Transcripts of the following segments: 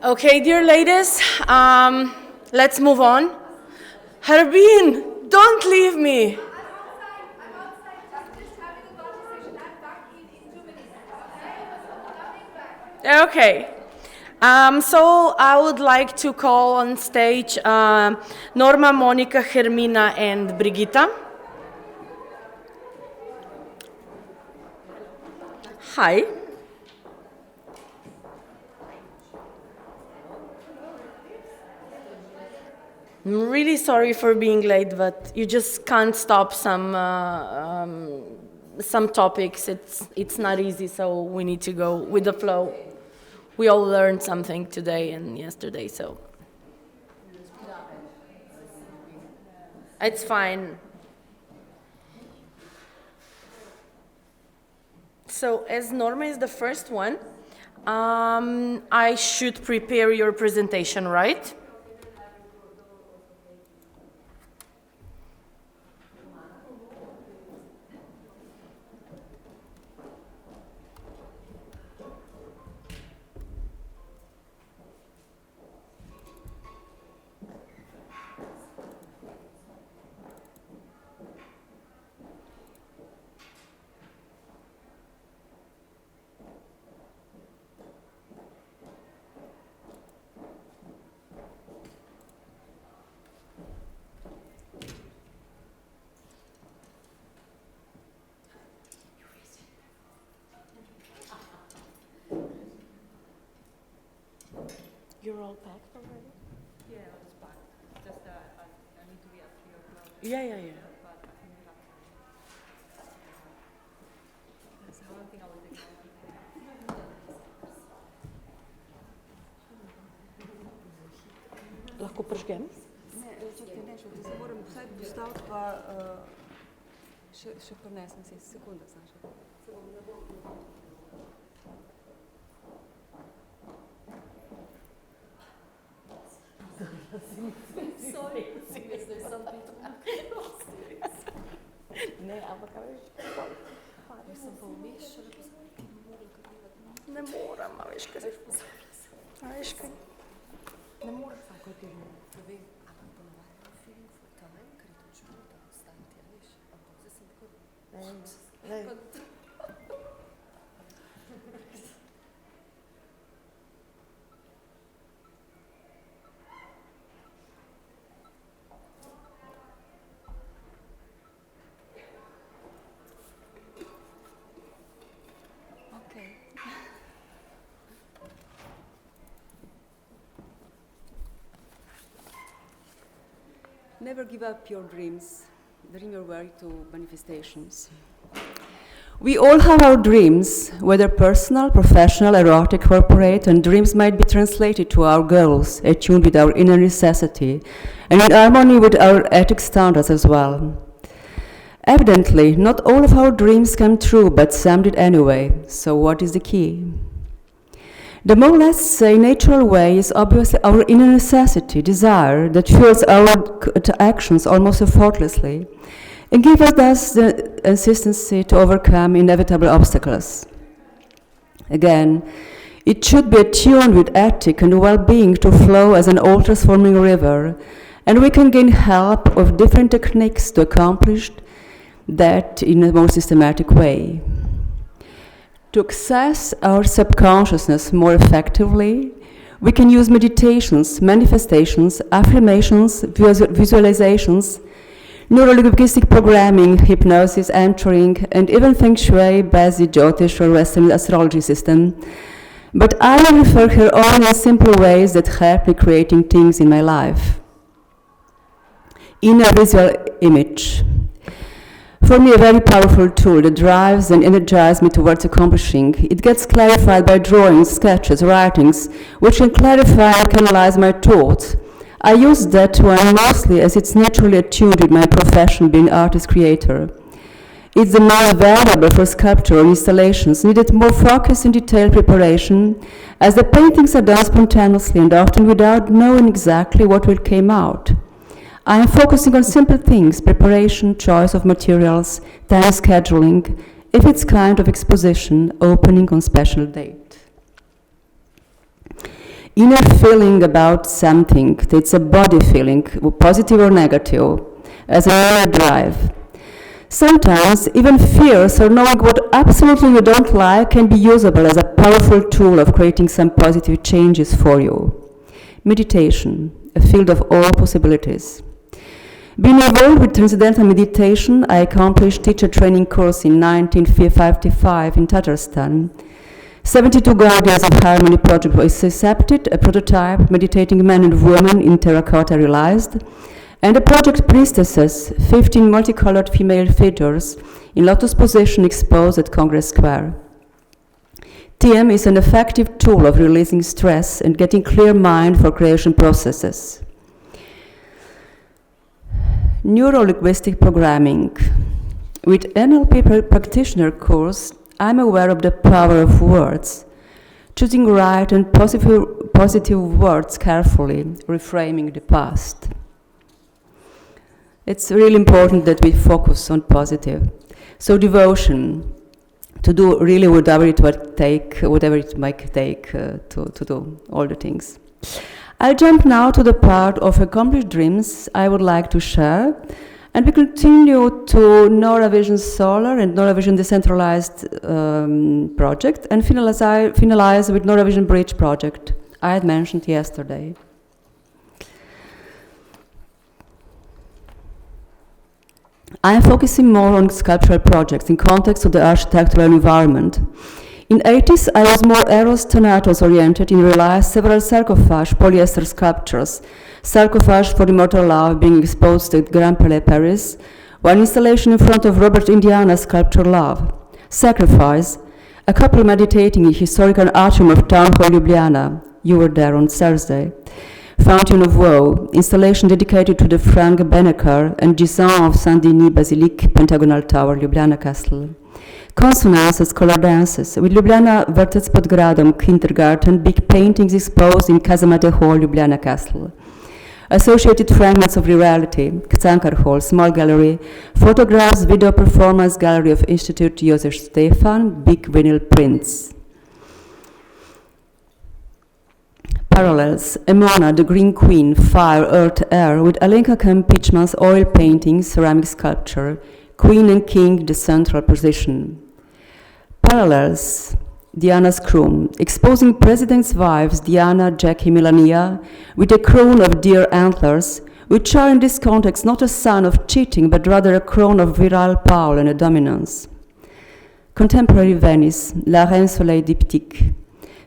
Okay, dear ladies, let's move on. Harbin, don't leave me. Okay. So I would like to call on stage Norma, Monica, Hermina, and Brigitta. Hi. I'm really sorry for being late, but you just can't stop some topics. It's not easy, so we need to go with the flow. We all learned something today and yesterday, so it's fine. So as Norma is the first one, I should prepare your presentation, right? You're all packed already? Yeah, it's packed. Just I need to be at 3 o'clock. Yeah. But I think we have time. So I don't think I will take Lahko prižgem? Ne, čakaj, ne, še se moram vsaj postaviti, pa še prinesem si sekunda, znaš. Sorry, serious, there's something to Ne, ampak a veš, Jaz sem pa vmeš, šele ne moram, a veš, kaj a veš, kaj ne moram. Tako ti ne vem, ampak ponovadi imam feeling for time, ker je to čudno, da ostanete, a veš, ampak zdaj sem tako... Never give up your dreams. Dream your way to manifestations. We all have our dreams, whether personal, professional, erotic, corporate, and dreams might be translated to our goals, attuned with our inner necessity, and in harmony with our ethic standards as well. Evidently, not all of our dreams come true, but some did anyway. So what is the key? The more or less natural way is obviously our inner necessity, desire, that fuels our actions almost effortlessly, and gives us thus the consistency to overcome inevitable obstacles. Again, it should be attuned with ethic and well-being to flow as an all-transforming river, and we can gain help of different techniques to accomplish that in a more systematic way. To access our subconsciousness more effectively, we can use meditations, manifestations, affirmations, visualizations, neurolinguistic programming, hypnosis, entering, and even Feng Shui, Bazi, Jyotish, or Western astrology system. But I will refer here only in simple ways that help me creating things in my life. Inner visual image. For me, a very powerful tool that drives and energizes me towards accomplishing. It gets clarified by drawings, sketches, writings, which can clarify and canalize my thoughts. I use that one mostly as it's naturally attuned with my profession being artist-creator. It's the most valuable for sculpture or installations, needed more focus and detailed preparation, as the paintings are done spontaneously and often without knowing exactly what will come out. I am focusing on simple things, preparation, choice of materials, time scheduling, if it's kind of exposition, opening on special date. inner feeling about something, it's a body feeling, positive or negative, as an inner drive. Sometimes even fears or knowing what absolutely you don't like can be usable as a powerful tool of creating some positive changes for you. Meditation, a field of all possibilities. Being involved with Transcendental Meditation, I accomplished teacher training course in 1955 in Tatarstan. 72 Guardians of Harmony project was accepted, a prototype meditating men and women in terracotta realized, and the project priestesses, 15 multicolored female figures in lotus position exposed at Congress Square. TM is an effective tool of releasing stress and getting clear mind for creation processes. Neuro-linguistic programming. With NLP practitioner course, I'm aware of the power of words, choosing right and positive words carefully, reframing the past. It's really important that we focus on positive. So devotion, to do really whatever it might take to do all the things. I'll jump now to the part of accomplished dreams I would like to share, and we continue to Nora Vision Solar and Nora Vision Decentralized project, and finalize with Nora Vision Bridge project I had mentioned yesterday. I am focusing more on sculptural projects in context of the architectural environment. In 80s, I was more Eros Thanatos oriented and realized several sarcophage polyester sculptures, sarcophage for immortal love being exposed at Grand Palais, Paris, one installation in front of Robert Indiana's sculpture Love, Sacrifice, a couple meditating in historical atrium of Town Hall Ljubljana, you were there on Thursday, Fountain of Woe, installation dedicated to the Frank Benecker and Gisant of Saint-Denis Basilique, Pentagonal Tower, Ljubljana Castle. Consonances, color dances, with Ljubljana Vertec pod Gradom Kindergarten, big paintings exposed in Kazamate Hall, Ljubljana Castle. Associated fragments of reality, Kcankar Hall, small gallery, photographs, video performance gallery of Institute Josef Stefan, big vinyl prints. Parallels, Emona, the Green Queen, Fire, Earth, Air, with Alenka Kemp-Pitchman's oil painting, ceramic sculpture, Queen and King, the central position. Parallels, Diana's crown, exposing presidents' wives, Diana, Jackie, Melania, with a crown of deer antlers, which are in this context not a sign of cheating, but rather a crown of virile power and a dominance. Contemporary Venice, La Reine Soleil Diptyque.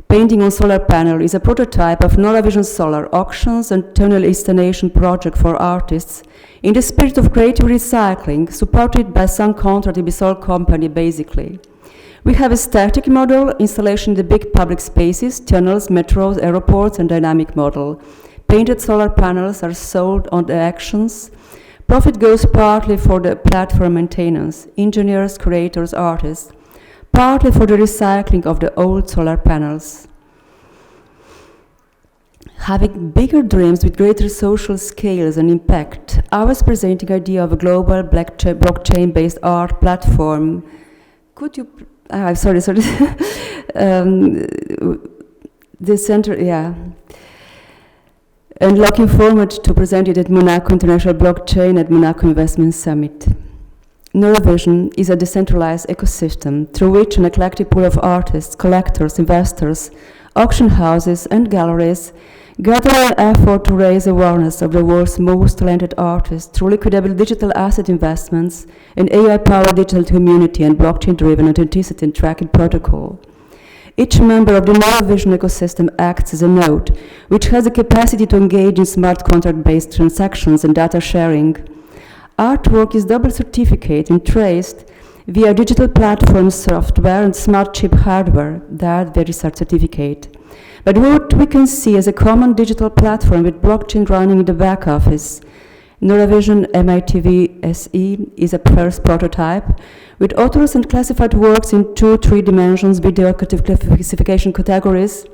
Painting on solar panel is a prototype of Nora Vision Solar auctions and tunnel installation project for artists in the spirit of creative recycling, supported by some contract Ibisol company, basically. We have a static model, installation in the big public spaces, tunnels, metros, airports, and dynamic model. Painted solar panels are sold on the actions. Profit goes partly for the platform maintenance, engineers, creators, artists, partly for the recycling of the old solar panels. Having bigger dreams with greater social scales and impact, I was presenting the idea of a global blockchain-based art platform. Could you, sorry. The center, yeah. And looking forward to present it at Monaco International Blockchain at Monaco Investment Summit. NoraVision is a decentralized ecosystem through which an eclectic pool of artists, collectors, investors, auction houses, and galleries gather in an effort to raise awareness of the world's most talented artists through liquidable digital asset investments, an AI-powered digital community, and blockchain-driven authenticity and tracking protocol. Each member of the NoraVision ecosystem acts as a node, which has the capacity to engage in smart contract-based transactions and data sharing. Artwork is double certificate and traced via digital platform software and smart chip hardware, that very certificate. But what we can see as a common digital platform with blockchain running in the back office. NoraVision MITV SE is a first prototype with authors and classified works in 2-3 dimensions video classification categories.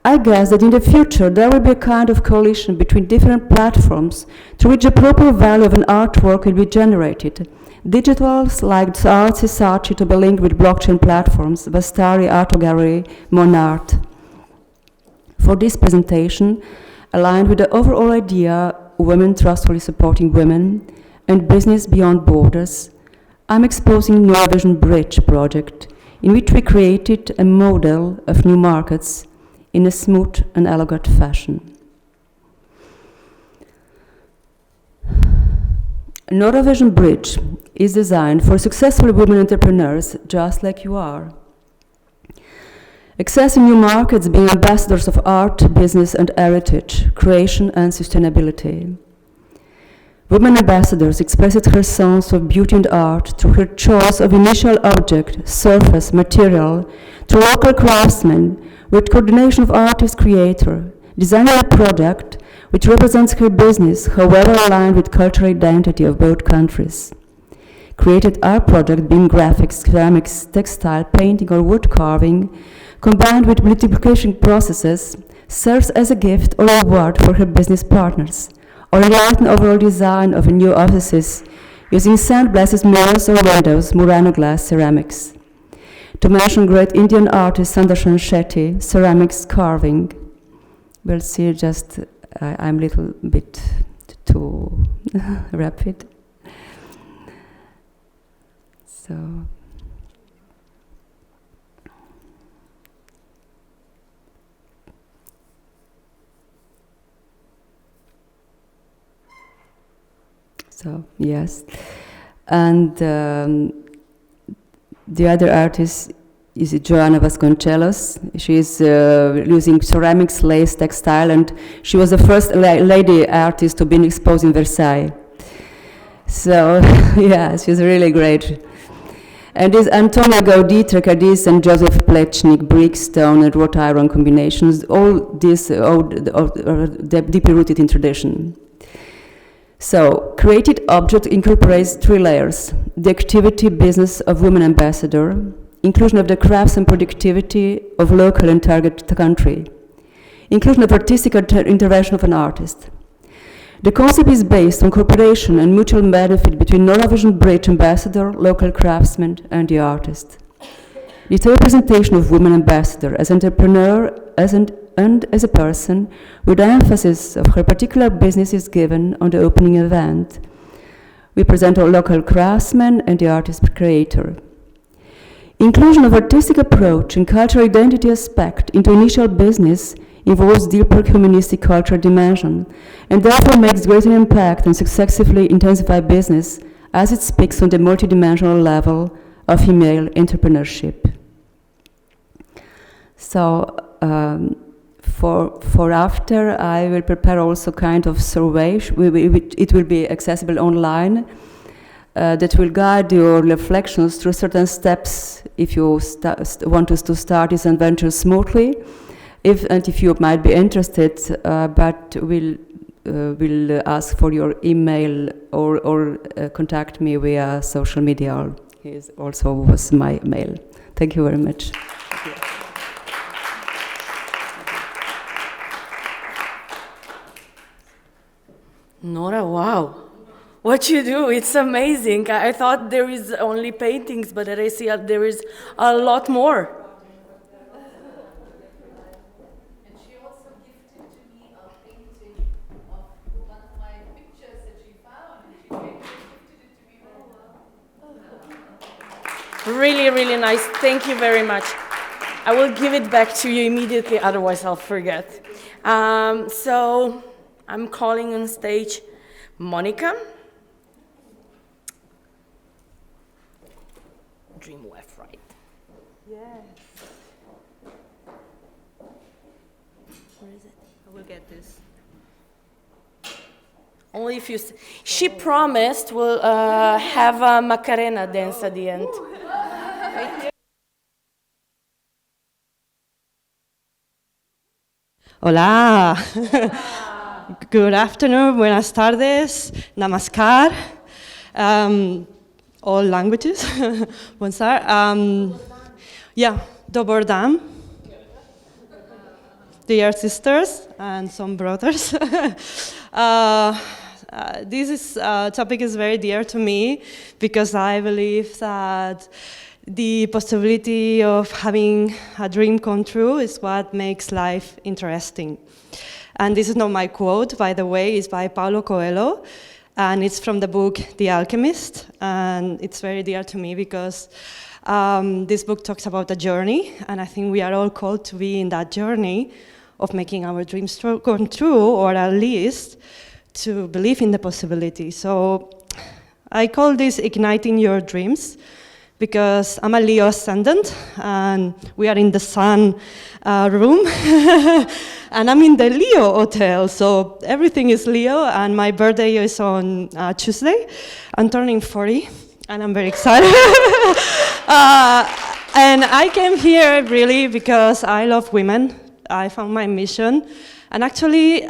I guess that in the future there will be a kind of coalition between different platforms through which the proper value of an artwork will be generated. Digitals like Artsy Saatchi to be linked with blockchain platforms, Vastari, Arto Gallery, Monart. for this presentation, aligned with the overall idea Women Trustfully Supporting Women and Business Beyond Borders, I'm exposing Norwegian Bridge project, in which we created a model of new markets in a smooth and elegant fashion. Norwegian Bridge is designed for successful women entrepreneurs just like you are. Accessing new markets, being ambassadors of art, business and heritage, creation and sustainability. Women ambassadors expressed her sense of beauty and art through her choice of initial object, surface, material, through local craftsmen, with coordination of artist-creator, designing a product which represents her business, however aligned with cultural identity of both countries. Created our product being graphics, ceramics, textile, painting or wood carving, combined with multiplication processes, serves as a gift or reward for her business partners, or enlighten overall design of new offices using sandblasted mirrors or windows, Murano glass ceramics. To mention great Indian artist Sandarshan Shetty, ceramics carving. We'll see, just I'm a little bit too rapid. So yes, and the other artist is Joanna Vasconcelos. She is using ceramics, lace, textile, and she was the first lady artist to be exposed in Versailles. So yeah, she's really great. And this Antonia Gaudí, Tracadis, and Joseph Plechnik, brick, stone, and wrought iron combinations, all this are deeply rooted in tradition. So, created object incorporates three layers: the activity business of women ambassador, inclusion of the crafts and productivity of local and target country, inclusion of artistic intervention of an artist. The concept is based on cooperation and mutual benefit between Norwegian Bridge ambassador, local craftsman, and the artist. It's a representation of women ambassador as entrepreneur, and as a person, with the emphasis of her particular business is given on the opening event. We present our local craftsman and the artist creator. Inclusion of artistic approach and cultural identity aspect into initial business involves deeper humanistic cultural dimension, and therefore makes greater impact and successively intensify business as it speaks on the multidimensional level of female entrepreneurship. So, for after, I will prepare also kind of survey. It will be accessible online. That will guide your reflections through certain steps if you want us to start this adventure smoothly. If you might be interested, but we'll ask for your email or contact me via social media. Here also was my mail. Thank you very much. Nora, wow. What you do, it's amazing. I thought there is only paintings, but I see there is a lot more. And she also gifted to me a painting of one of my pictures that she found, and she gifted it to me. Really, really nice. Thank you very much. I will give it back to you immediately, otherwise I'll forget. So I'm calling on stage Monica. Dream left, right. Yes. Where is it? I will get this. Only if you. She promised we'll have a Macarena dance at the end. Hola. Good afternoon, buenas tardes, namaskar. All languages. Bonsoir. Dobar dan. Dear sisters and some brothers. This topic is very dear to me because I believe that the possibility of having a dream come true is what makes life interesting. And this is not my quote, by the way, it's by Paulo Coelho, and it's from the book The Alchemist, and it's very dear to me because this book talks about a journey, and I think we are all called to be in that journey of making our dreams come true, or at least to believe in the possibility. So I call this Igniting Your Dreams, because I'm a Leo ascendant, and we are in the sun room, and I'm in the Leo hotel, so everything is Leo, and my birthday is on Tuesday. I'm turning 40, and I'm very excited. And I came here really because I love women. I found my mission, and actually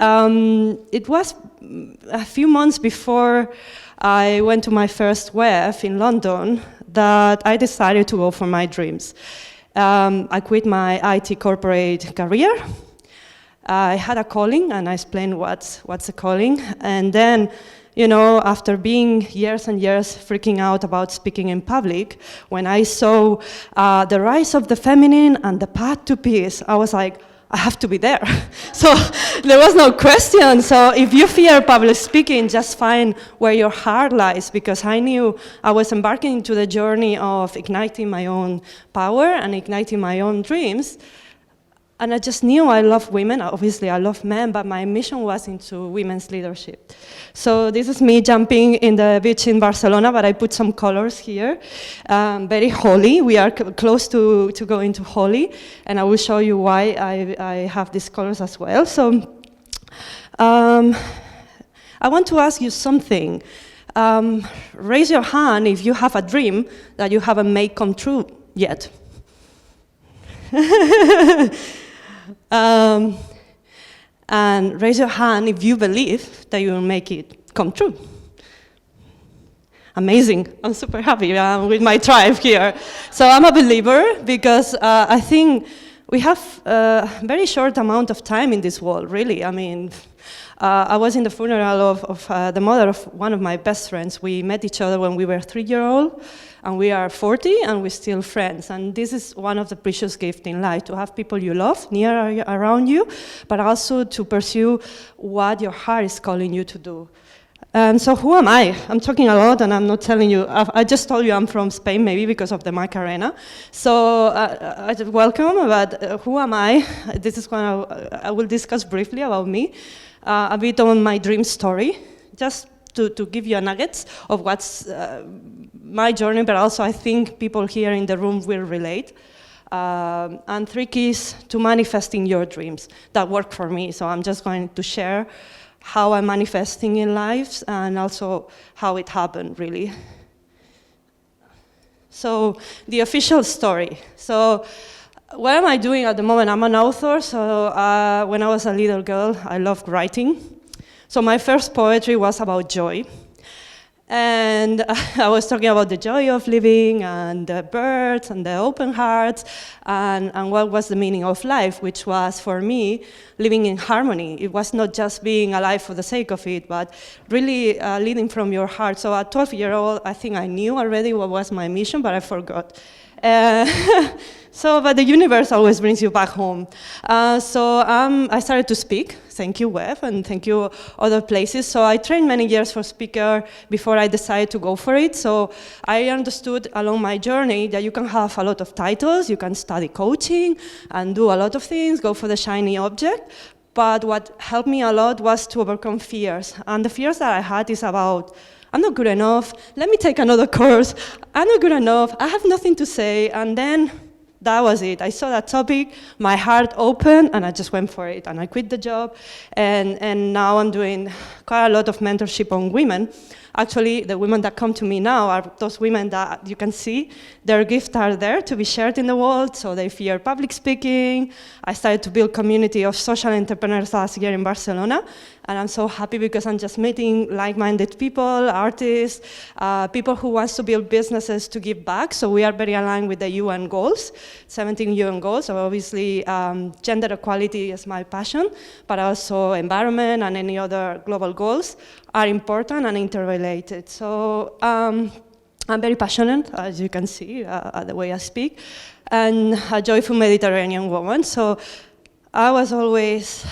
it was a few months before I went to my first WEF in London that I decided to go for my dreams. I quit my IT corporate career. I had a calling, and I explained what's a calling. And then, you know, after being years and years freaking out about speaking in public, when I saw the rise of the feminine and the path to peace, I was like, I have to be there. So there was no question. So if you fear public speaking, just find where your heart lies, because I knew I was embarking into the journey of igniting my own power and igniting my own dreams. And I just knew I love women. Obviously, I love men, but my mission was into women's leadership. So this is me jumping in the beach in Barcelona, but I put some colors here. Very holy. We are close to go into holy, and I will show you why I have these colors as well. So I want to ask you something. Raise your hand if you have a dream that you haven't made come true yet. And raise your hand if you believe that you will make it come true. Amazing. I'm super happy with my tribe here. So I'm a believer because I think we have a very short amount of time in this world, really. I mean, I was in the funeral of the mother of one of my best friends. We met each other when we were 3-year-old, and we are 40, and we're still friends. And this is one of the precious gifts in life, to have people you love near around you, but also to pursue what your heart is calling you to do. And so who am I? I'm talking a lot, and I'm not telling you. I just told you I'm from Spain, maybe because of the Macarena. So welcome, but who am I? This is what I will discuss briefly about me. A bit on my dream story, just to give you a nuggets of what's my journey, but also I think people here in the room will relate. And 3 keys to manifesting your dreams that work for me. So I'm just going to share how I'm manifesting in lives and also how it happened, really. So the official story. So what am I doing at the moment? I'm an author, so when I was a little girl, I loved writing. So my first poetry was about joy. And I was talking about the joy of living and the birds and the open hearts and what was the meaning of life, which was, for me, living in harmony. It was not just being alive for the sake of it, but really leading from your heart. So at 12-year-old, I think I knew already what was my mission, but I forgot. But the universe always brings you back home. So I started to speak. Thank you, WEF, and thank you, other places. So I trained many years for speaker before I decided to go for it. So I understood along my journey that you can have a lot of titles, you can study coaching and do a lot of things, go for the shiny object. But what helped me a lot was to overcome fears. And the fears that I had is about, I'm not good enough, let me take another course, I'm not good enough, I have nothing to say, and then that was it. I saw that topic, my heart opened, and I just went for it, and I quit the job, and now I'm doing quite a lot of mentorship on women. Actually, the women that come to me now are those women that you can see, their gifts are there to be shared in the world, so they fear public speaking. I started to build community of social entrepreneurs last year in Barcelona, and I'm so happy because I'm just meeting like-minded people, artists, people who want to build businesses to give back. So we are very aligned with the UN goals, 17 UN goals. So obviously, gender equality is my passion, but also environment and any other global goals are important and interrelated. So I'm very passionate, as you can see, the way I speak, and a joyful Mediterranean woman. So I was always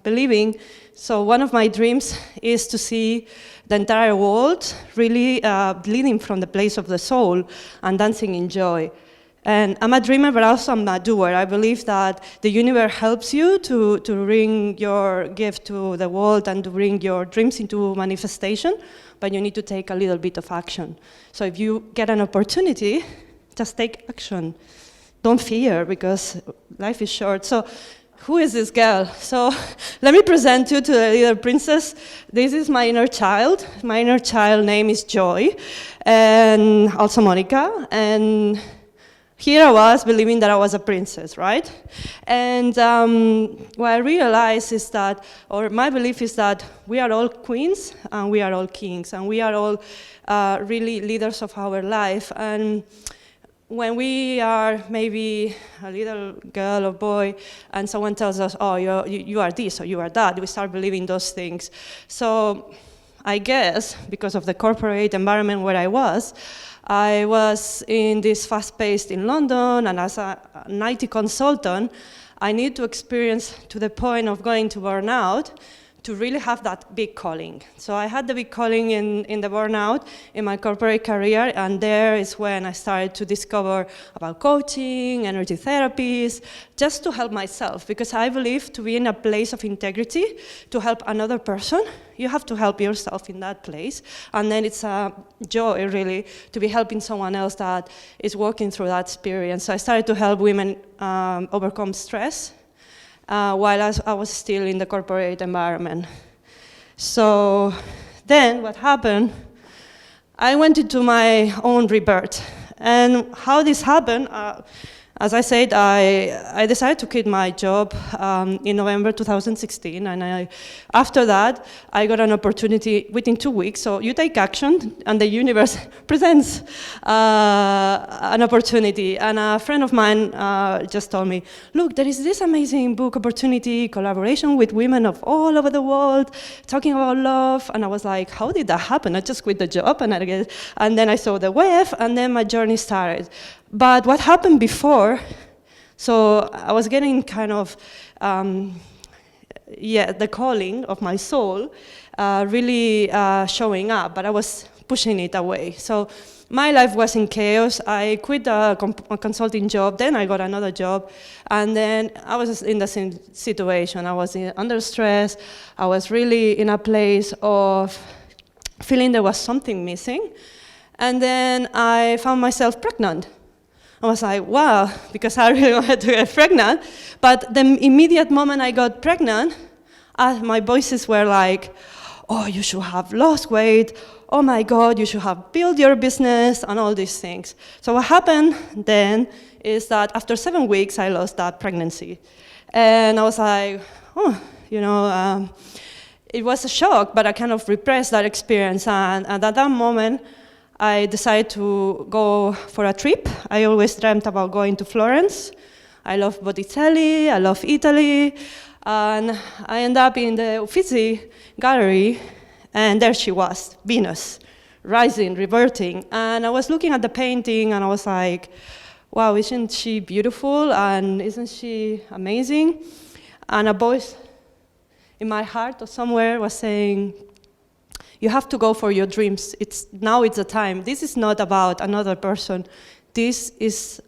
believing, so one of my dreams is to see the entire world really bleeding from the place of the soul and dancing in joy. And I'm a dreamer, but also I'm a doer. I believe that the universe helps you to bring your gift to the world and to bring your dreams into manifestation, but you need to take a little bit of action. So if you get an opportunity, just take action. Don't fear, because life is short. So who is this girl? So let me present you to the little princess. This is my inner child. My inner child name is Joy, and also Monica. And here I was believing that I was a princess, right? And what I realized is that, or my belief is that we are all queens and we are all kings, and we are all really leaders of our life. And when we are maybe a little girl or boy and someone tells us, oh, you are this or you are that, we start believing those things. So I guess because of the corporate environment where I was in this fast-paced in London, and as an IT consultant, I need to experience to the point of going to burnout to really have that big calling. So I had the big calling in the burnout in my corporate career, and there is when I started to discover about coaching, energy therapies, just to help myself, because I believe to be in a place of integrity, to help another person, you have to help yourself in that place, and then it's a joy, really, to be helping someone else that is working through that experience. So I started to help women overcome stress, while I was still in the corporate environment. So then what happened, I went into my own rebirth. And how this happened, as I said, I decided to quit my job in November 2016, and after that, I got an opportunity within 2 weeks. So you take action, and the universe presents an opportunity. And a friend of mine just told me, look, there is this amazing book opportunity, collaboration with women of all over the world, talking about love. And I was like, how did that happen? I just quit the job, and then I saw the web, and then my journey started. But what happened before, so I was getting kind of, the calling of my soul really showing up, but I was pushing it away. So my life was in chaos. I quit a consulting job, then I got another job, and then I was in the same situation. I was under stress. I was really in a place of feeling there was something missing. And then I found myself pregnant. I was like, wow, because I really wanted to get pregnant. But the immediate moment I got pregnant, my voices were like, oh, you should have lost weight. Oh my God, you should have built your business and all these things. So what happened then is that after 7 weeks, I lost that pregnancy. And I was like, oh, it was a shock, but I kind of repressed that experience. And at that moment, I decided to go for a trip. I always dreamt about going to Florence. I love Botticelli, I love Italy, and I ended up in the Uffizi gallery, and there she was, Venus, rising, reverting. And I was looking at the painting, and I was like, wow, isn't she beautiful, and isn't she amazing? And a voice in my heart or somewhere was saying, you have to go for your dreams. Now it's the time. This is not about another person. This is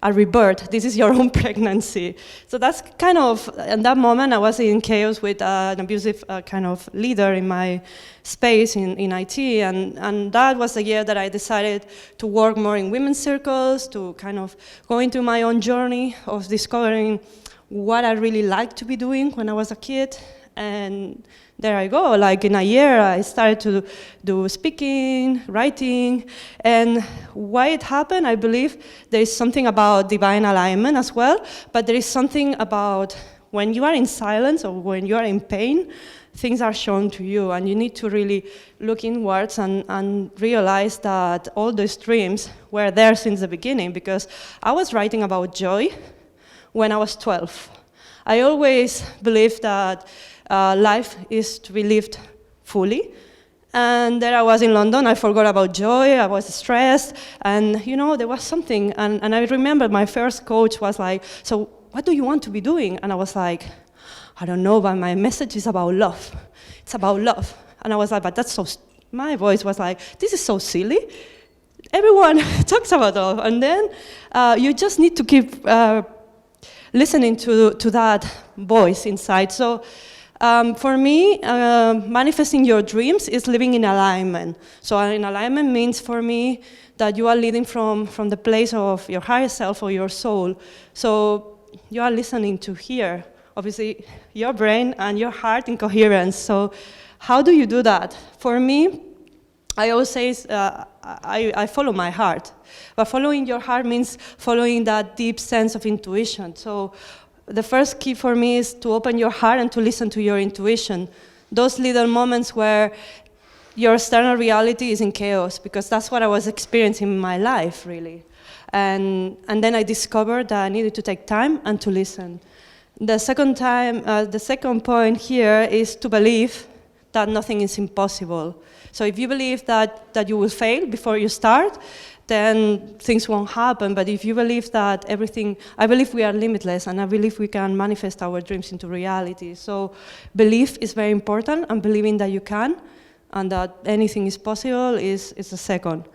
a rebirth. This is your own pregnancy. So that's kind of, in that moment, I was in chaos with an abusive kind of leader in my space in IT. And that was the year that I decided to work more in women's circles, to kind of go into my own journey of discovering what I really liked to be doing when I was a kid. And there I go, like in a year I started to do speaking, writing, and why it happened, I believe there is something about divine alignment as well, but there is something about when you are in silence or when you are in pain, things are shown to you, and you need to really look inwards and realize that all those dreams were there since the beginning, because I was writing about joy when I was 12. I always believed that life is to be lived fully, And there I was in London, I forgot about joy, I was stressed, and there was something, and I remember my first coach was like, so what do you want to be doing? And I was like, I don't know, but my message is about love. It's about love. And I was like, but that's so, my voice was like, this is so silly. Everyone talks about love, and then you just need to keep listening to that voice inside. So for me, manifesting your dreams is living in alignment. So in alignment means for me that you are leading from the place of your higher self or your soul. So you are listening to hear, obviously, your brain and your heart in coherence. So how do you do that? For me, I always say I follow my heart. But following your heart means following that deep sense of intuition. So the first key for me is to open your heart and to listen to your intuition. Those little moments where your external reality is in chaos, because that's what I was experiencing in my life, really. And then I discovered that I needed to take time and to listen. The second point here is to believe that nothing is impossible. So if you believe that you will fail before you start, then things won't happen. But if you believe that I believe we are limitless, and I believe we can manifest our dreams into reality. So belief is very important, and believing that you can, and that anything is possible is the second.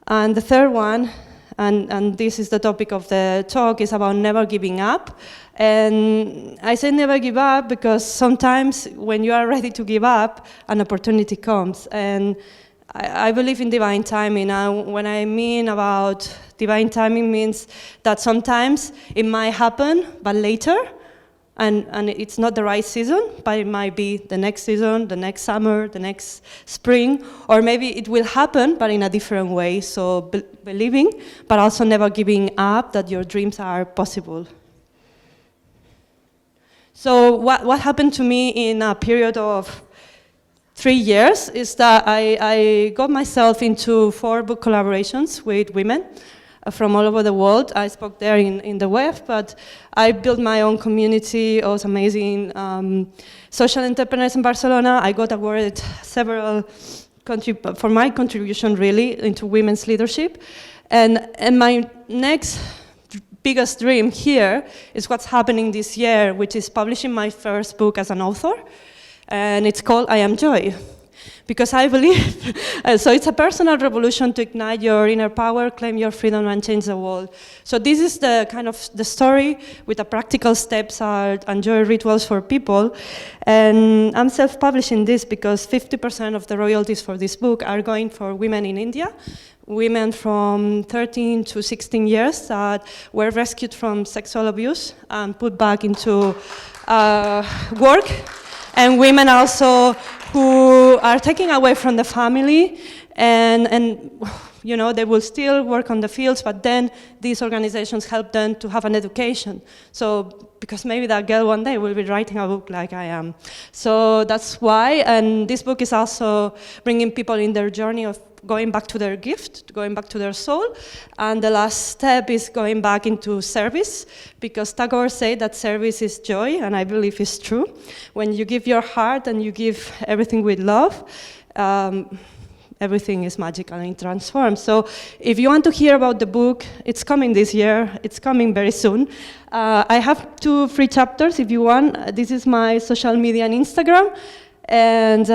And the third one, and this is the topic of the talk, is about never giving up. And I say never give up because sometimes when you are ready to give up, an opportunity comes. And I believe in divine timing. When I mean about divine timing means that sometimes it might happen, but later, and it's not the right season, but it might be the next season, the next summer, the next spring, or maybe it will happen, but in a different way. So believing, but also never giving up that your dreams are possible. So what happened to me in a period of 3 years is that I got myself into 4 book collaborations with women from all over the world. I spoke there in the web, but I built my own community. It was amazing. Social entrepreneurs in Barcelona. I got awarded several for my contribution, really, into women's leadership. And my next biggest dream here is what's happening this year, which is publishing my first book as an author. And it's called I Am Joy. Because I believe, so it's a personal revolution to ignite your inner power, claim your freedom, and change the world. So this is the kind of the story with the practical steps and joy rituals for people. And I'm self-publishing this because 50% of the royalties for this book are going for women in India, women from 13 to 16 years that were rescued from sexual abuse and put back into work. And women also who are taken away from the family, and they will still work on the fields, but then these organizations help them to have an education. So, because maybe that girl one day will be writing a book like I am. So that's why, and this book is also bringing people in their journey of going back to their gift, going back to their soul. And the last step is going back into service, because Tagore said that service is joy, and I believe it's true. When you give your heart and you give everything with love, everything is magical and transformed. So if you want to hear about the book, it's coming this year. It's coming very soon. I have 2 free chapters if you want. This is my social media and Instagram. And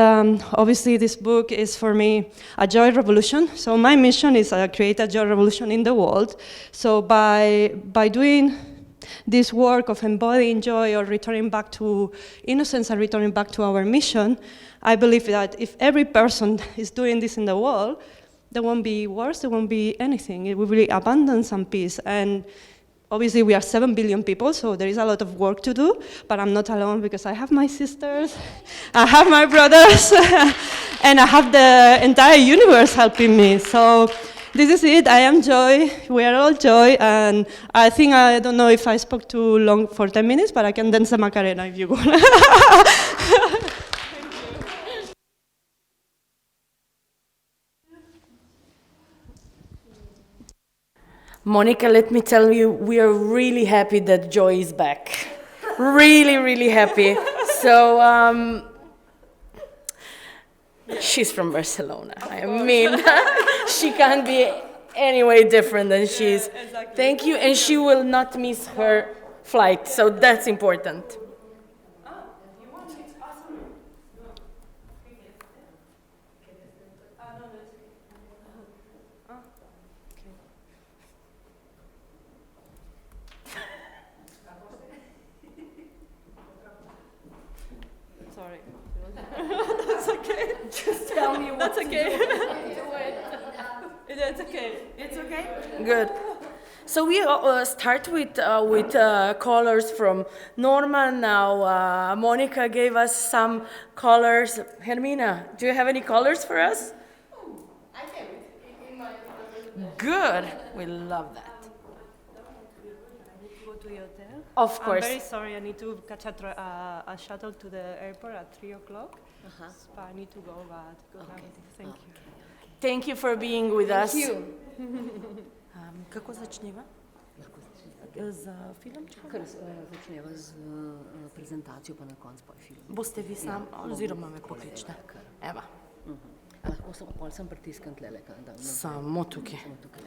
obviously this book is for me a joy revolution. So my mission is to create a joy revolution in the world. So by doing this work of embodying joy or returning back to innocence and returning back to our mission, I believe that if every person is doing this in the world, there won't be wars, there won't be anything. It will be abundance and peace. And obviously, we are 7 billion people, so there is a lot of work to do, but I'm not alone because I have my sisters, I have my brothers, and I have the entire universe helping me. So this is it. I am joy. We are all joy, and I don't know if I spoke too long for 10 minutes, but I can dance the Macarena if you want. Monica, let me tell you, we are really happy that Joy is back. Really, really happy. So, She's from Barcelona. I mean, she can't be any way different than she is. exactly. Thank you, and she will not miss her flight, so that's important. Sorry. That's okay. Just tell me That's okay. It's okay. It's okay? Good. So we start with colors from Norma. Now Monica gave us some colors. Hermina, do you have any colors for us? I have it in my Good. We love that. Go to your hotel. Of I'm course. very sorry. I need to catch a shuttle to the airport at 3 o'clock. But I need to go. But thank you. Thank you for being with us. Thank you. Kako začneva? Za filmčkom? Kar začneva z prezentacijo, pa na koncu pa film. Boste vi sam, oziroma me pokličete. Eva, Lahko sem, pol sem pritiskam tlele, da samo tukaj. smo tukaj.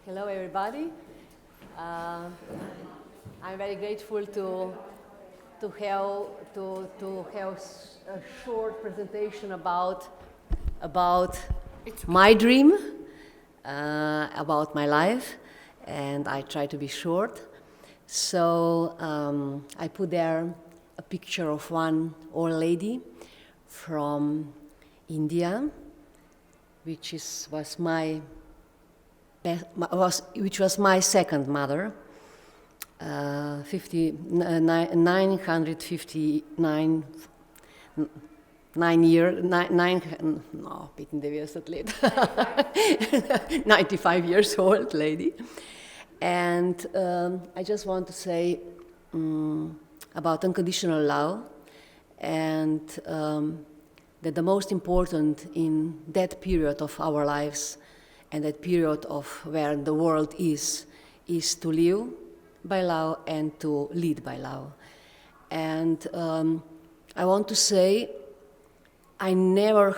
Hello everybody. I'm very grateful to have a short presentation about my dream, about my life, and I try to be short. So I put there a picture of one old lady from India, which was my second mother. 959 95 years old lady. And I just want to say about unconditional love, and that the most important in that period of our lives and that period of where the world is to live by love and to lead by love. And I want to say, I never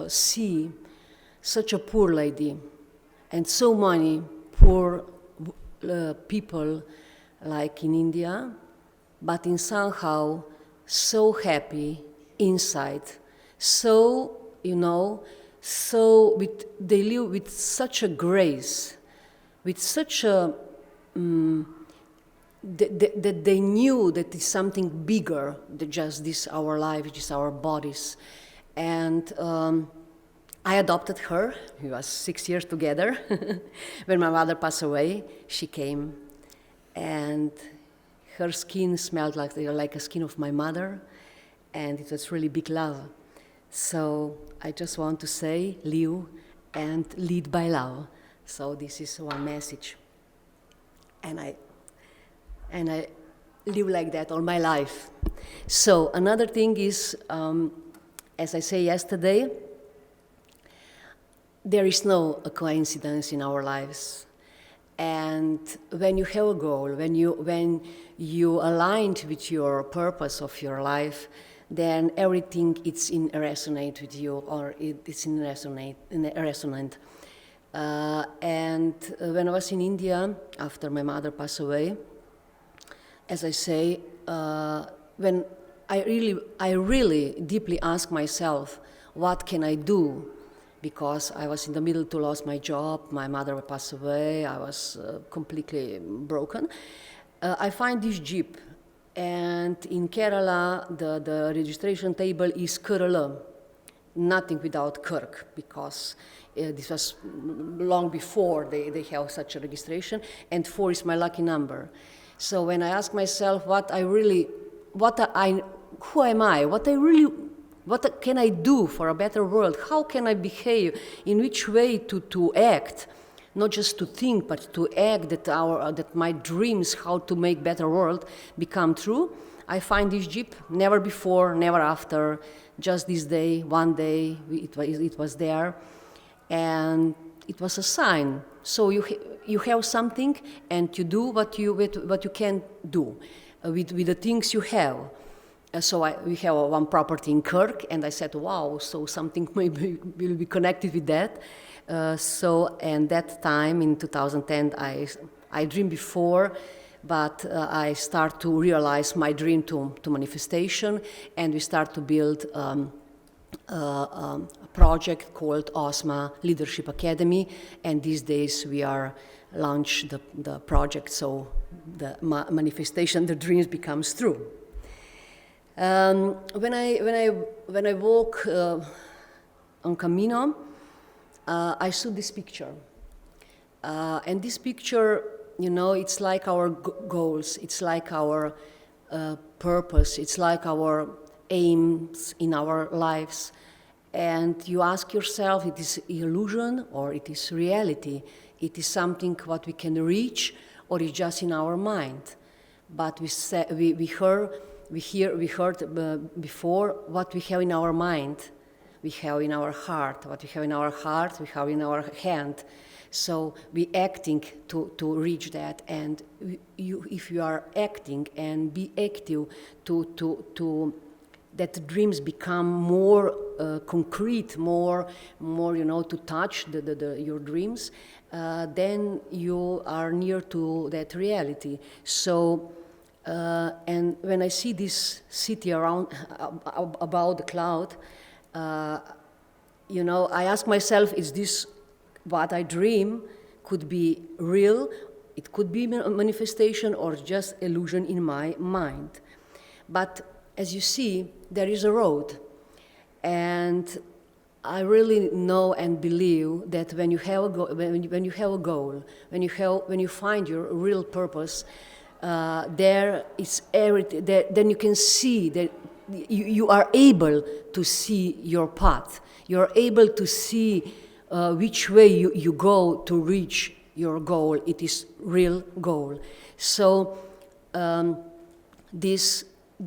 see such a poor lady and so many poor people like in India, but in somehow so happy inside, so, they live with such a grace, with such a, that they knew that it's something bigger than just this, our life, which is our bodies. And I adopted her. We was 6 years together. When my mother passed away, she came, and her skin smelled like a skin of my mother, and it was really big love. So I just want to say, live and lead by love. So this is one message. And I live like that all my life. So another thing is, as I say yesterday, there is no coincidence in our lives. And when you have a goal, when you aligned with your purpose of your life, then everything it's in resonate with you, or it's in resonant. And when I was in India, after my mother passed away, as I say, when I really deeply asked myself, what can I do? Because I was in the middle to lose my job, my mother passed away, I was completely broken. I find this Jeep, and in Kerala, the registration table is Kerala, nothing without Kirk, because this was long before they have such a registration, and 4 is my lucky number. So when I ask myself who am I, what can I do for a better world? How can I behave? In which way to act? Not just to think, but to act that my dreams, how to make better world, become true. I find this Jeep, never before, never after, just this day, one day, it was there. And it was a sign. So you have something, and you do what you can do with the things you have. So we have one property in Kirk, and I said, wow, so something maybe will be connected with that. And that time in 2010, I dreamed before, but I start to realize my dream to manifestation, and we start to build a project called OSMA Leadership Academy, and these days we are launch the project, so the manifestation, the dreams becomes true. When I walk on Camino, I saw this picture, and this picture, you know, it's like our goals, it's like our purpose, it's like our aims in our lives. And you ask yourself, it is illusion or it is reality? It is something what we can reach, or is just in our mind? But we heard before what we have in our mind, we have in our heart. What we have in our heart, we have in our hand. So we acting to reach that, and if you are acting and be active to that dreams become more concrete, more you know, to touch your dreams, then you are near to that reality. So and when I see this city around about the cloud, you know, I ask myself, is this what I dream could be real? It could be a manifestation or just illusion in my mind. But as you see, there is a road, and I really know and believe that when you have a when you have a goal, when you find your real purpose, there is everything. Then you can see that you are able to see your path. You are able to see which way you go to reach your goal. It is real goal. So this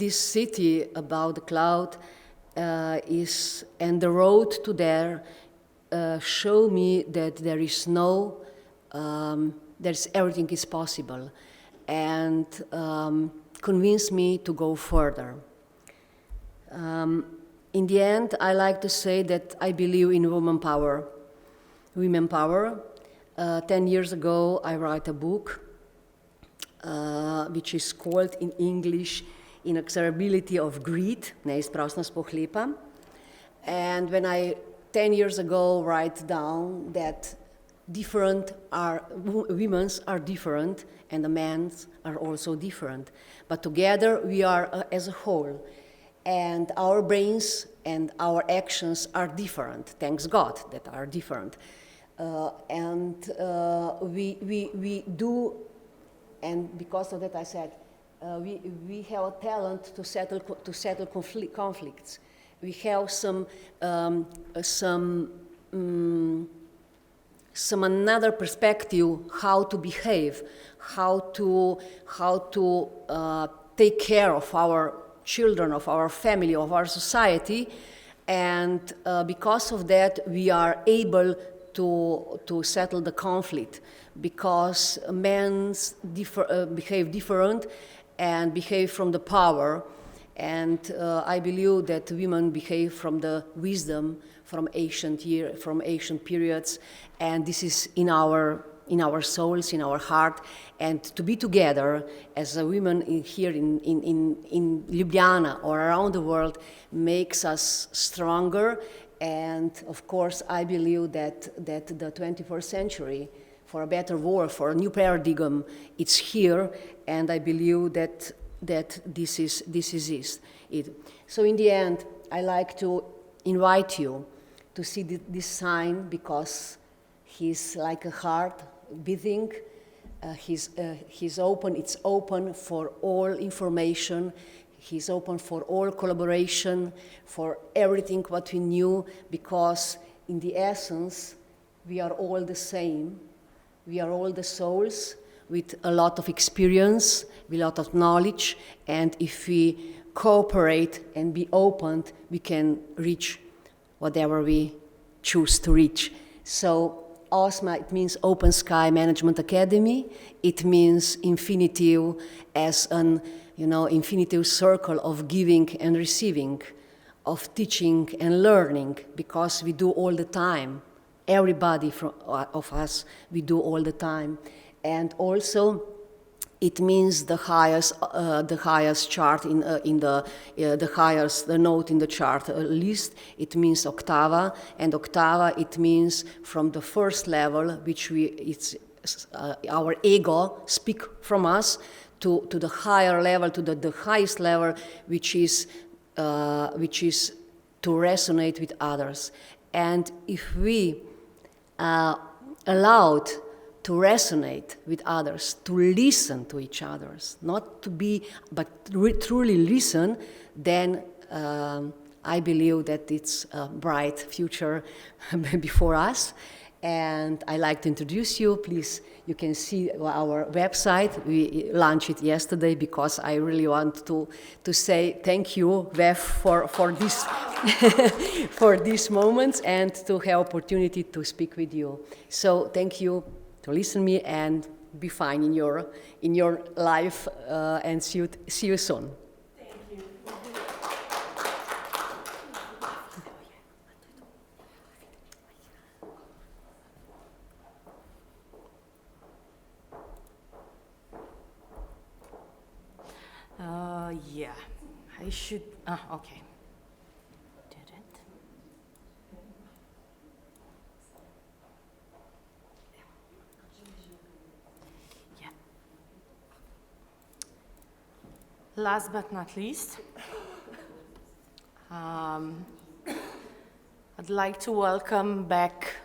city about the cloud is, and the road to there show me that there is no, there's everything is possible, and convince me to go further. In the end, I like to say that I believe in women power. Women power. 10 years ago, I wrote a book which is called in English Inexorability of Greed, neizprosnost pohlepa. And when I 10 years ago write down that women's are different and the men's are also different, but together we are as a whole, and our brains and our actions are different. Thanks God that are different, we do, and because of that I said. We have a talent to settle conflicts. We have some another perspective how to behave, how to take care of our children, of our family, of our society, and because of that we are able to settle the conflict, because men behave different and behave from the power, and I believe that women behave from the wisdom from ancient periods, and this is in our souls, in our heart, and to be together as a women here in Ljubljana or around the world makes us stronger. And of course, I believe that the 21st century, for a better world, for a new paradigm, it's here, and I believe that this is it. So in the end, I like to invite you to see this sign, because he's like a heart beating. He's open. It's open for all information. He's open for all collaboration, for everything what we knew, because in the essence, we are all the same. We are all the souls with a lot of experience, with a lot of knowledge, and if we cooperate and be open, we can reach whatever we choose to reach. So OSMA, it means Open Sky Management Academy. It means infinitive as an, infinitive circle of giving and receiving, of teaching and learning, because we do all the time. Everybody of us, we do all the time. And also, it means the highest chart the highest note in the chart list. It means octava, and octava it means from the first level, which it's our ego speak from us, to the higher level, to the highest level, which is to resonate with others. And if we allowed to resonate with others, to listen to each other, not to be, but truly listen, then I believe that it's a bright future before us. And I'd like to introduce you. Please, you can see our website. We launched it yesterday because I really want to say thank you, Bev, for this for these moments and to have opportunity to speak with you. So thank you to listen to me, and be fine in your life, and see you soon. Yeah, I should, okay. Did it? Yeah. Last but not least, I'd like to welcome back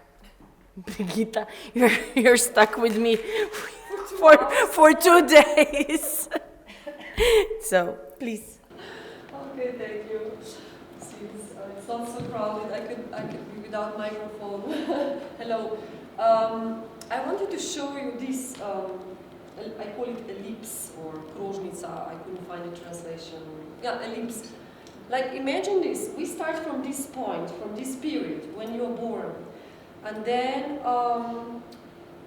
Brigitta. You're stuck with me for 2 days. So, please. Okay, thank you. Since it's not so crowded, I could be without microphone. Hello. I wanted to show you this. I call it ellipse or krožnica. I couldn't find a translation. Yeah, ellipse. Like, imagine this. We start from this point, from this period when you're born, and then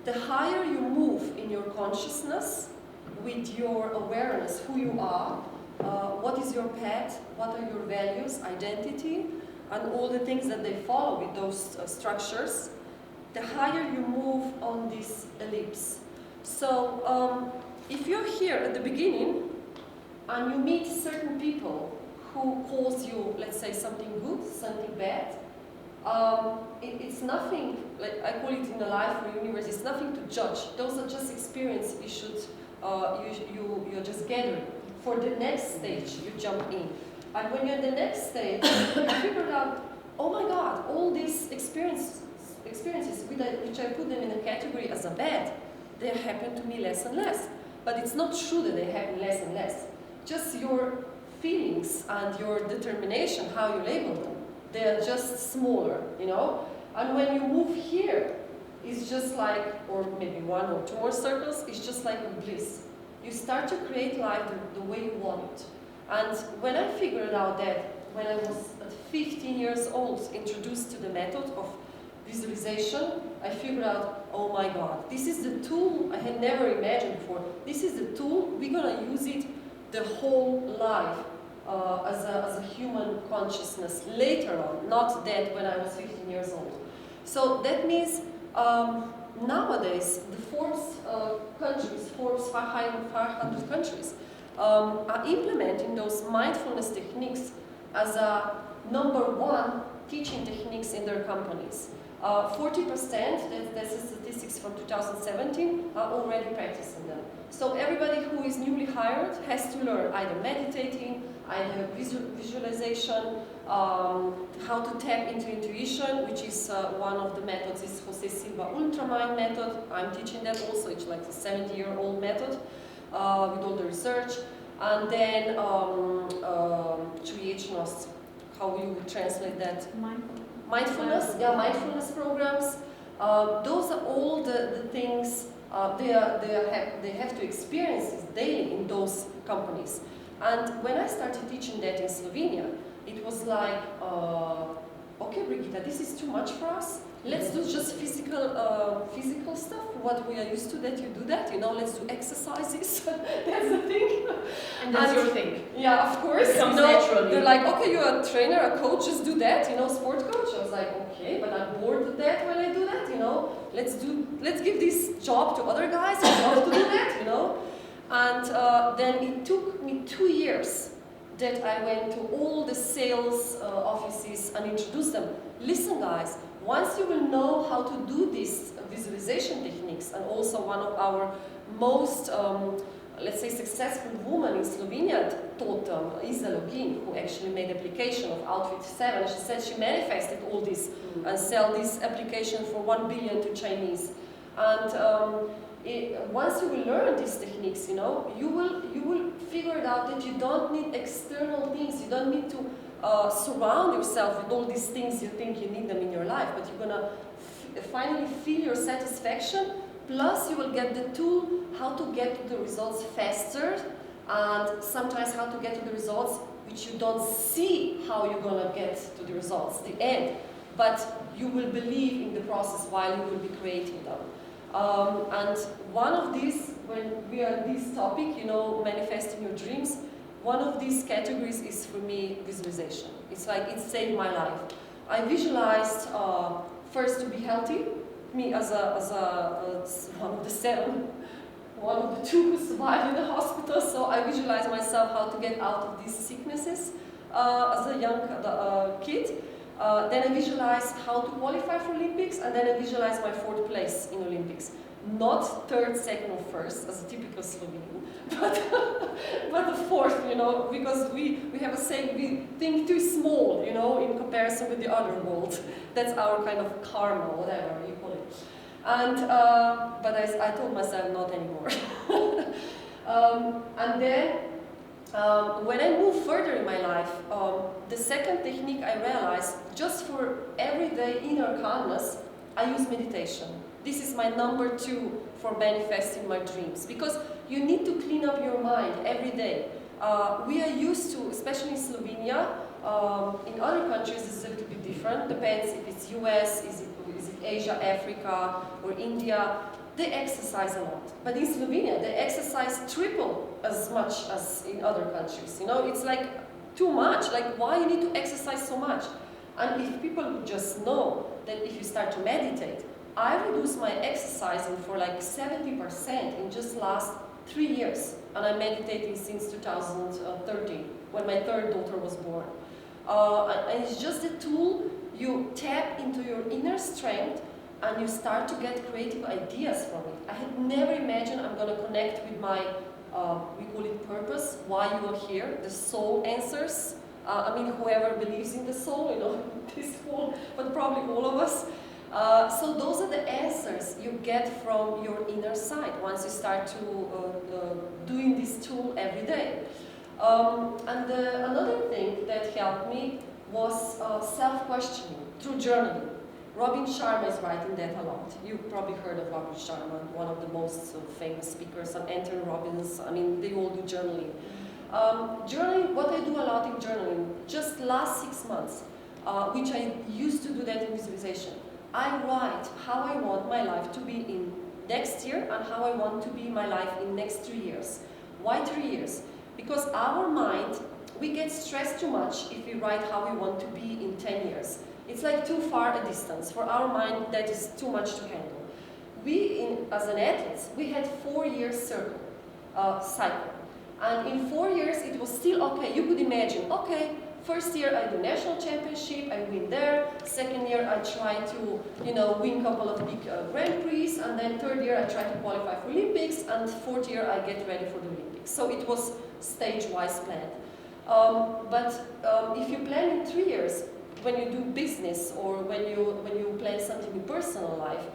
the higher you move in your consciousness, with your awareness, who you are, what is your path, what are your values, identity, and all the things that they follow with those structures, the higher you move on this ellipse. So if you're here at the beginning and you meet certain people who calls you, let's say, something good, something bad, it's nothing, like I call it in the life or universe, it's nothing to judge. Those are just experiences you should you're just gathering. For the next stage, you jump in. And when you're in the next stage, you figure out, oh my God, all these experiences which I put them in a category as a bad, they happen to me less and less. But it's not true that they happen less and less. Just your feelings and your determination, how you label them, they're just smaller, And when you move here, it's just like, or maybe 1 or 2 more circles, it's just like a bliss. You start to create life the way you want it. And when I figured out that, when I was at 15 years old, introduced to the method of visualization, I figured out, oh my God, this is the tool I had never imagined before. This is the tool, we're gonna use it the whole life as a human consciousness later on, not that when I was 15 years old. So that means nowadays, the Forbes countries, Forbes 500 countries, are implementing those mindfulness techniques as a #1 teaching techniques in their companies. 40%, that's the statistics from 2017, are already practicing them. So everybody who is newly hired has to learn either meditating, either visualization, how to tap into intuition, which is one of the methods, is Jose Silva Ultramind method. I'm teaching that also. It's like a 70-year-old method with all the research. And then čuječnost, how you would translate that? Mindfulness, yeah, mindfulness programs. Those are all the things they have to experience daily in those companies. And when I started teaching that in Slovenia, it was like, okay, Brigitta, this is too much for us. Let's do just physical stuff. What we are used to, that you do that. You know, let's do exercises. That's the thing. And that's your thing. Yeah, of course. It comes you know, naturally. they're like, okay, you're a trainer, a coach, just do that. You know, sport coach. I was like, okay, but I'm bored with that when I do that. You know, let's give this job to other guys who want to do that. You know, and then it took me 2 years that I went to all the sales offices and introduced them. Listen, guys, once you will know how to do these visualization techniques, and also one of our most, let's say, successful women in Slovenia taught them, Iza Login, who actually made application of Outfit 7. She said she manifested all this and sell this application for 1 billion to Chinese. And once you will learn these techniques, you know, you will figure it out that you don't need external things. You don't need to surround yourself with all these things you think you need them in your life, but you're gonna finally feel your satisfaction. Plus, you will get the tool how to get to the results faster, and sometimes how to get to the results which you don't see how you're gonna get to the results, the end, but you will believe in the process while you will be creating them. And one of these, when we are on this topic, you know, manifesting your dreams, one of these categories is for me visualization. It's like it saved my life. I visualized first to be healthy, me as one of the 7, one of the 2 who survived in the hospital. So I visualized myself how to get out of these sicknesses as a young kid. Then I visualized how to qualify for Olympics, and then I visualized my 4th place in Olympics. Not 3rd, 2nd, or 1st, as a typical Slovenian, but the 4th, you know, because we have a saying, we think too small, you know, in comparison with the other world. That's our kind of karma, whatever you call it. And, but I told myself not anymore. And then, when I moved further in my life, the second technique I realized, just for everyday inner calmness, I use meditation. This is my number 2 for manifesting my dreams, because you need to clean up your mind every day. We are used to, especially in Slovenia, in other countries it's a little bit different, depends if it's US, is it Asia, Africa, or India. They exercise a lot, but in Slovenia they exercise triple as much as in other countries. You know, it's like too much. Like, why you need to exercise so much? And if people would just know that if you start to meditate, I reduced my exercising for like 70% in just last 3 years, and I'm meditating since 2013 when my 3rd daughter was born. And it's just a tool. You tap into your inner strength, and you start to get creative ideas from it. I had never imagined I'm going to connect with my, we call it purpose, why you are here, the soul answers. I mean, whoever believes in the soul, you know, this whole, but probably all of us. So those are the answers you get from your inner side once you start to doing this tool every day. And another thing that helped me was self-questioning through journaling. Robin Sharma is writing that a lot. You've probably heard of Robin Sharma, one of the most famous speakers, and Anthony Robbins. I mean, they all do journaling. Journaling, what I do a lot in journaling, just last 6 months, which I used to do that in visualization. I write how I want my life to be in next year and how I want to be my life in next 3 years. Why 3 years? Because our mind, we get stressed too much if we write how we want to be in 10 years. It's like too far a distance. For our mind, that is too much to handle. We, as an athlete, we had 4-year cycle. And in 4 years, it was still okay. You could imagine, okay, first year I do national championship, I win there. Second year I try to, you know, win a couple of big Grand Prix. And then 3rd year I try to qualify for Olympics. And 4th year I get ready for the Olympics. So it was stage-wise planned. But if you plan in 3 years, when you do business or when you plan something in personal life,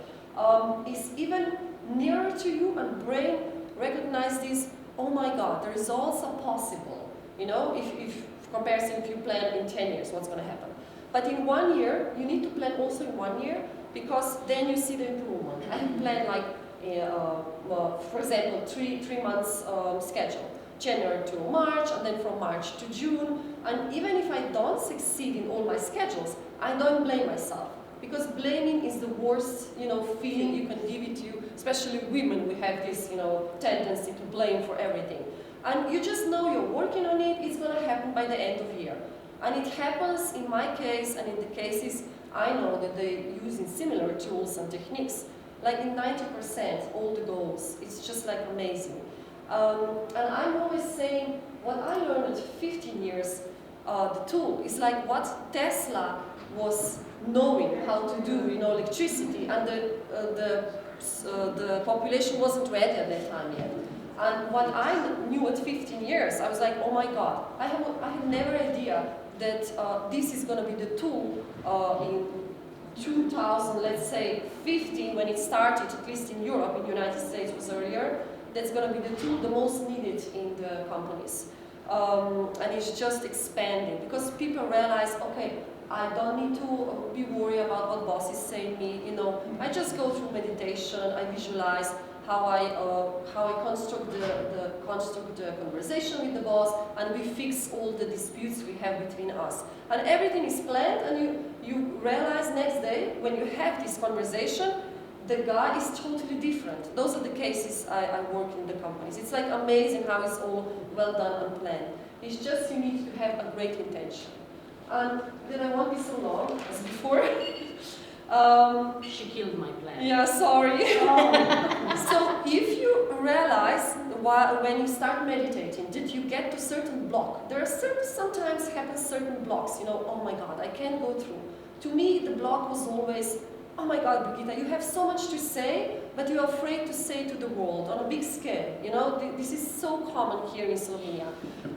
is even nearer to you, and brain recognize this, oh my God, the results are possible. You know, if comparison, if you plan in 10 years, what's going to happen? But in 1 year, you need to plan also in 1 year, because then you see the improvement. I plan like, for example, three months schedule. January to March, and then from March to June. And even if I don't succeed in all my schedules, I don't blame myself. Because blaming is the worst, feeling you can give it to you. Especially women, we have this, tendency to blame for everything. And you just know you're working on it, it's going to happen by the end of year. And it happens in my case and in the cases I know that they use in similar tools and techniques. Like in 90%, all the goals. It's just like amazing. And I'm always saying, what I learned at 15 years, the tool is like what Tesla was knowing how to do, electricity, and the population wasn't ready at that time yet. And what I knew at 15 years, I was like, oh my God, I had never idea that this is going to be the tool in 2000, let's say 15, when it started, at least in Europe, in the United States was earlier, that's going to be the tool the most needed in the companies. And it's just expanding, because people realize, okay, I don't need to be worried about what bosses say to me, I just go through meditation, I visualize how I construct the conversation with the boss, and we fix all the disputes we have between us. And everything is planned, and you realize next day, when you have this conversation, the guy is totally different. Those are the cases I work in the companies. It's like amazing how it's all well done and planned. It's just you need to have a great intention. And then I won't be so long as before. She killed my plan. Yeah, sorry. So if you realize when you start meditating that you get to certain block, there are sometimes happen certain blocks, oh my God, I can't go through. To me, the block was always, oh my God, Brigitta, you have so much to say, but you're afraid to say to the world on a big scale. This is so common here in Slovenia.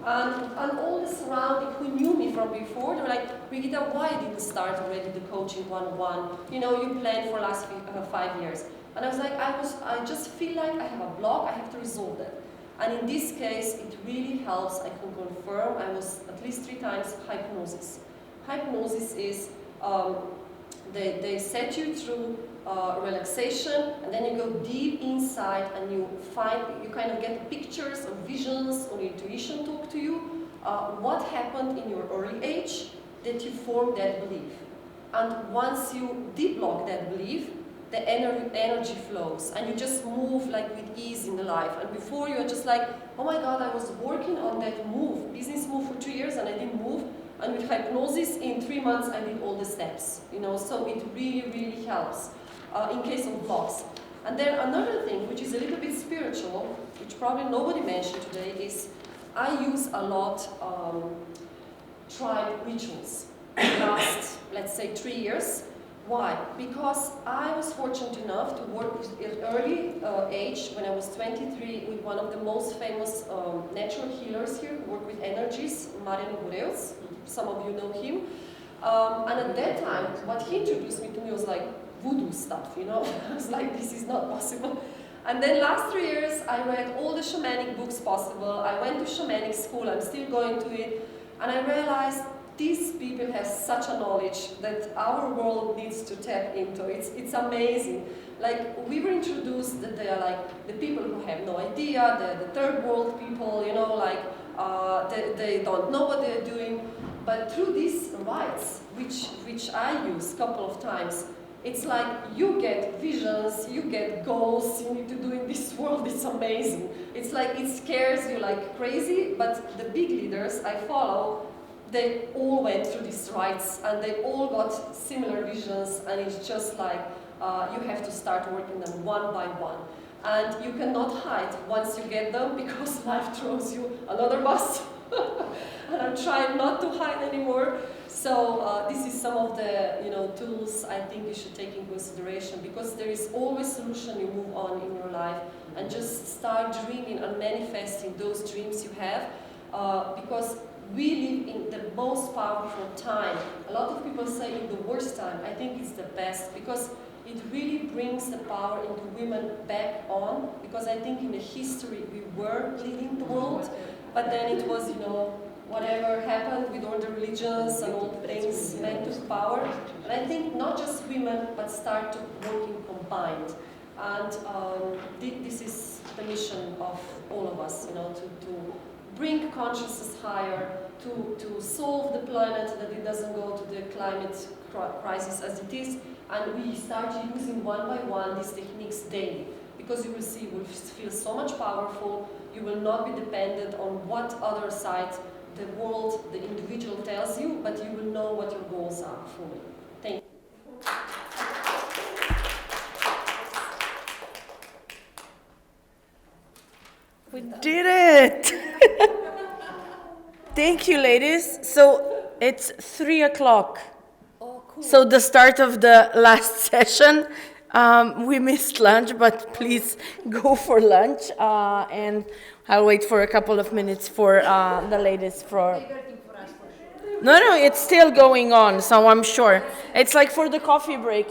And all the surrounding who knew me from before, they were like, Brigitta, why didn't you start already the coaching 1-on-1? You planned for last 5 years. And I was like, I just feel like I have a block, I have to resolve that. And in this case, it really helps. I can confirm I was at least 3 times hypnosis. Hypnosis is, they set you through relaxation, and then you go deep inside and you kind of get pictures or visions, or intuition talk to you, what happened in your early age that you formed that belief. And once you deblock that belief, the energy flows, and you just move like with ease in the life. And before you're just like, oh my God, I was working on that business move for 2 years and I didn't move. And with hypnosis, in 3 months, I did all the steps, so it really, really helps in case of blocks. And then another thing, which is a little bit spiritual, which probably nobody mentioned today, is I use a lot tribe rituals in the last, let's say, 3 years. Why? Because I was fortunate enough to work at early age, when I was 23, with one of the most famous natural healers here, who work with energies, Mariano Bureus. Some of you know him. And at that time, what he introduced me to was like voodoo stuff, I was like, this is not possible. And then last 3 years, I read all the shamanic books possible. I went to shamanic school, I'm still going to it. And I realized these people have such a knowledge that our world needs to tap into. It's amazing. Like, we were introduced that they are like the people who have no idea, the third world people, they don't know what they're doing. But through these rites, which I used a couple of times, it's like you get visions, you get goals you need to do in this world. It's amazing. It's like it scares you like crazy, but the big leaders I follow, they all went through these rites and they all got similar visions, and it's just like you have to start working them one by one. And you cannot hide once you get them, because life throws you another bus. And I'm trying not to hide anymore. So this is some of the tools I think you should take in consideration, because there is always solution. You move on in your life and just start dreaming and manifesting those dreams you have, because we live in the most powerful time. A lot of people say in the worst time. I think it's the best, because it really brings the power into women back on, because I think in the history we were leading the world, but then it was, whatever happened with all the religions and all the things men took power. And I think not just women, but start to working combined. And this is the mission of all of us, you know, to bring consciousness higher, to solve the planet, that it doesn't go to the climate crisis as it is, and we start using one by one these techniques daily, because you will see, you will feel so much powerful, you will not be dependent on what other side the world, the individual tells you, but you will know what your goals are fully. Thank you. We did it! Thank you, ladies. So it's 3 o'clock. Oh, cool. So the start of the last session. We missed lunch, but please go for lunch. And I'll wait for a couple of minutes for the ladies for. No, it's still going on, so I'm sure. It's like for the coffee break.